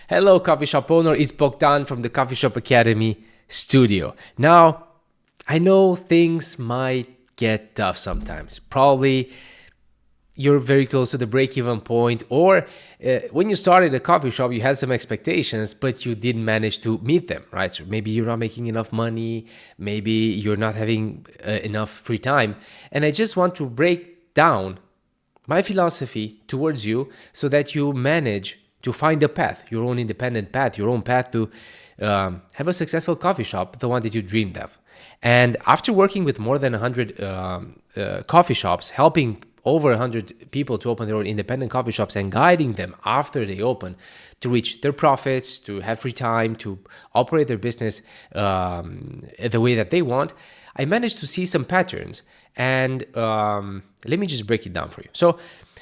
Hello, coffee shop owner. It's Bogdan from the Coffee Shop Academy studio. Now, I know things might get tough sometimes. Probably you're very close to the break-even point, or when you started a coffee shop, you had some expectations, but you didn't manage to meet them, right? So maybe you're not making enough money, maybe you're not having enough free time. And I just want to break down my philosophy towards you so that you manage to find a path, your own independent path, your own path to have a successful coffee shop, the one that you dreamed of. And after working with more than 100 coffee shops, helping over 100 people to open their own independent coffee shops and guiding them after they open to reach their profits, to have free time, to operate their business the way that they want, I managed to see some patterns. And let me just break it down for you. So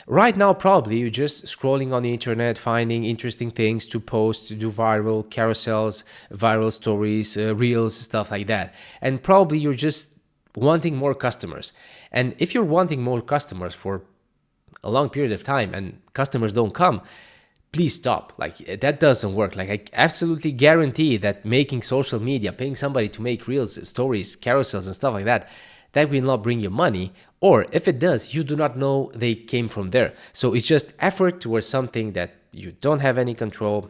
right now, probably you're just scrolling on the internet, finding interesting things to post, to do viral carousels, viral stories, reels, stuff like that. And probably you're just wanting more customers. And if you're wanting more customers for a long period of time and customers don't come, please stop. Like, that doesn't work. Like, I absolutely guarantee that making social media, paying somebody to make reels, stories, carousels and stuff like that, that will not bring you money. Or if it does, you do not know they came from there. So it's just effort towards something that you don't have any control.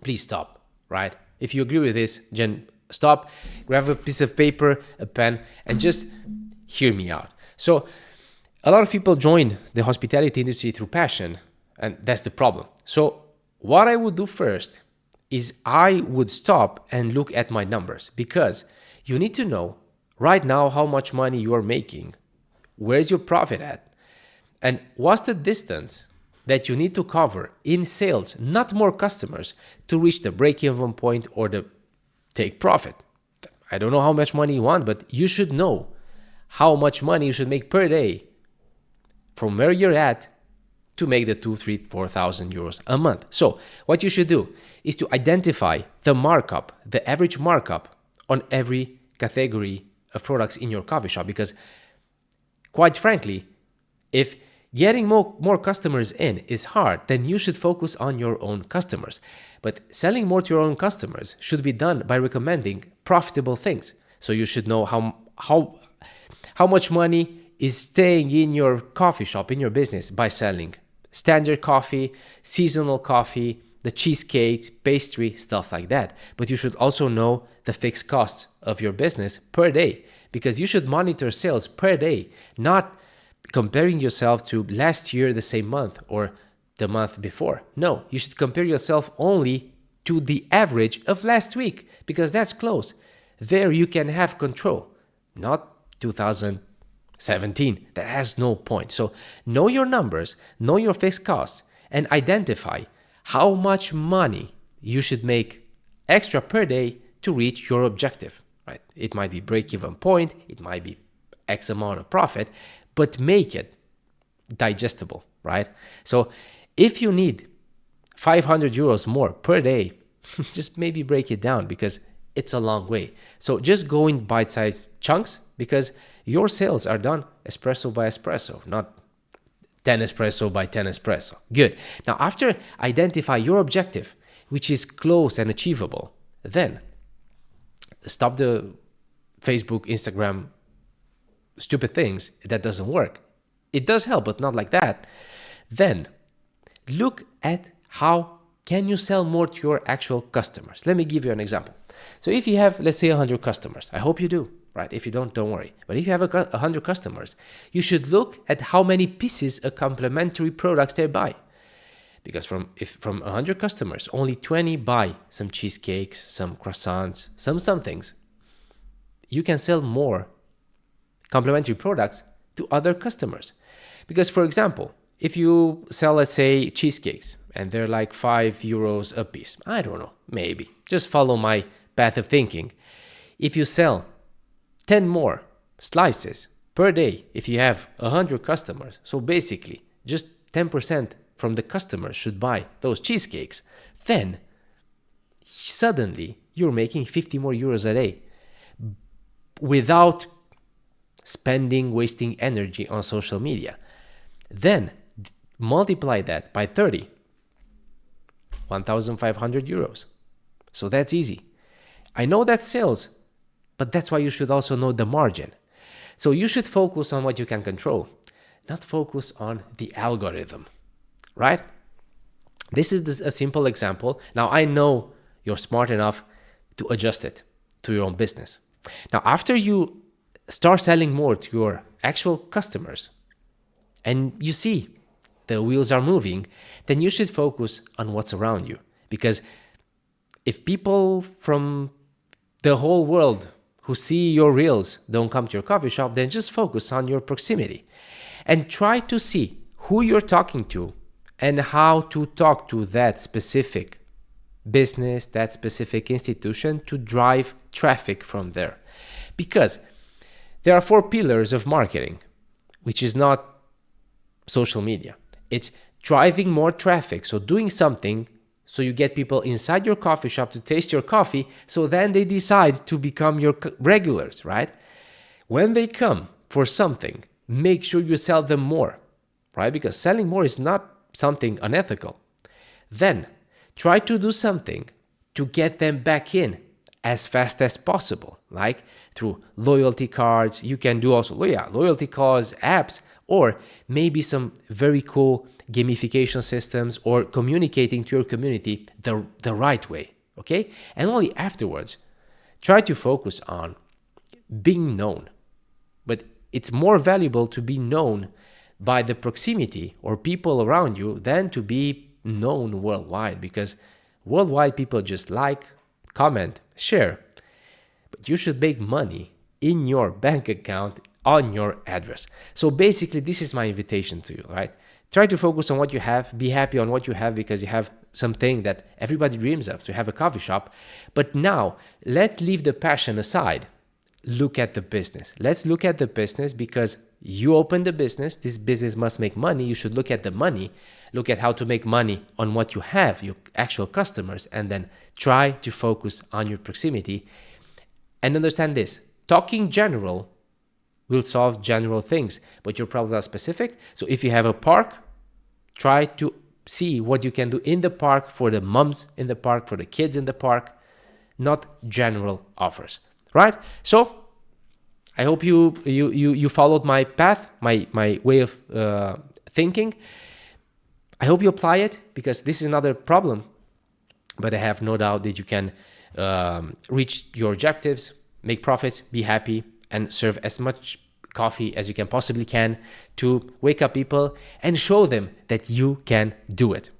Please stop, right? If you agree with this, Jen, stop, grab a piece of paper, a pen, and just hear me out. So a lot of people join the hospitality industry through passion, and that's the problem. So what I would do first is I would stop and look at my numbers, because you need to know right now how much money you are making, where's your profit at, and what's the distance that you need to cover in sales, not more customers, to reach the break-even point or the take profit. I don't know how much money you want, but you should know how much money you should make per day from where you're at to make the 2, 3, 4,000 euros a month. So what you should do is to identify the markup, the average markup on every category of products in your coffee shop, because quite frankly, if getting more customers in is hard, then you should focus on your own customers. But selling more to your own customers should be done by recommending profitable things. So you should know how much money is staying in your coffee shop, in your business, by selling standard coffee, seasonal coffee, the cheesecakes, pastry, stuff like that. But you should also know the fixed costs of your business per day, because you should monitor sales per day, not comparing yourself to last year, the same month, or the month before. No, you should compare yourself only to the average of last week, because that's close. There you can have control, not 2017. That has no point. So know your numbers, know your fixed costs, and identify how much money you should make extra per day to reach your objective, right? It might be break-even point, it might be X amount of profit, but make it digestible, right? So if you need 500 euros more per day, just maybe break it down, because it's a long way. So just go in bite-sized chunks, because your sales are done espresso by espresso, not 10 espresso by 10 espresso. Good. Now, after identify your objective, which is close and achievable, then stop the Facebook, Instagram, stupid things. That doesn't work. It does help, but not like that. Then look at how can you sell more to your actual customers. Let me give you an example. So if you have, let's say, 100 customers, I hope you do, right? If you don't worry. But if you have 100 customers, you should look at how many pieces of complementary products they buy. Because from 100 customers, only 20 buy some cheesecakes, some croissants, some things, you can sell more complementary products to other customers. Because, for example, if you sell, let's say, cheesecakes, and they're like 5 euros a piece, I don't know, maybe. Just follow my path of thinking. If you sell 10 more slices per day, if you have 100 customers, so basically just 10% from the customers should buy those cheesecakes, then suddenly you're making 50 more euros a day without wasting energy on social media. Then multiply that by 30 1,500 euros. So that's easy. I know that's sales, but that's why you should also know the margin. So you should focus on what you can control, not focus on the algorithm, right? This is a simple example. Now, I know you're smart enough to adjust it to your own business. Now, after you start selling more to your actual customers and you see the wheels are moving, then you should focus on what's around you. Because if people from the whole world who see your reels don't come to your coffee shop, then just focus on your proximity and try to see who you're talking to and how to talk to that specific business, that specific institution to drive traffic from there. Because there are 4 pillars of marketing, which is not social media. It's driving more traffic, so doing something so you get people inside your coffee shop to taste your coffee, so then they decide to become your regulars, right? When they come for something, make sure you sell them more, right? Because selling more is not something unethical. Then try to do something to get them back in as fast as possible, like through loyalty cards. You can do also loyalty cards, apps, or maybe some very cool gamification systems, or communicating to your community the right way, okay? And only afterwards, try to focus on being known. But it's more valuable to be known by the proximity or people around you than to be known worldwide, because worldwide people just like, comment, share. But you should make money in your bank account on your address. So basically, this is my invitation to you, right? Try to focus on what you have, be happy on what you have, because you have something that everybody dreams of, to have a coffee shop. But now, let's leave the passion aside. Look at the business. Let's look at the business, because you open the business. This business must make money. You should look at the money, look at how to make money on what you have, your actual customers, and then try to focus on your proximity. And understand this, talking general will solve general things, but your problems are specific. So if you have a park, try to see what you can do in the park for the moms in the park, for the kids in the park, not general offers, right? So I hope you followed my path, my way of thinking. I hope you apply it, because this is another problem, but I have no doubt that you can reach your objectives, make profits, be happy, and serve as much coffee as you can possibly can to wake up people and show them that you can do it.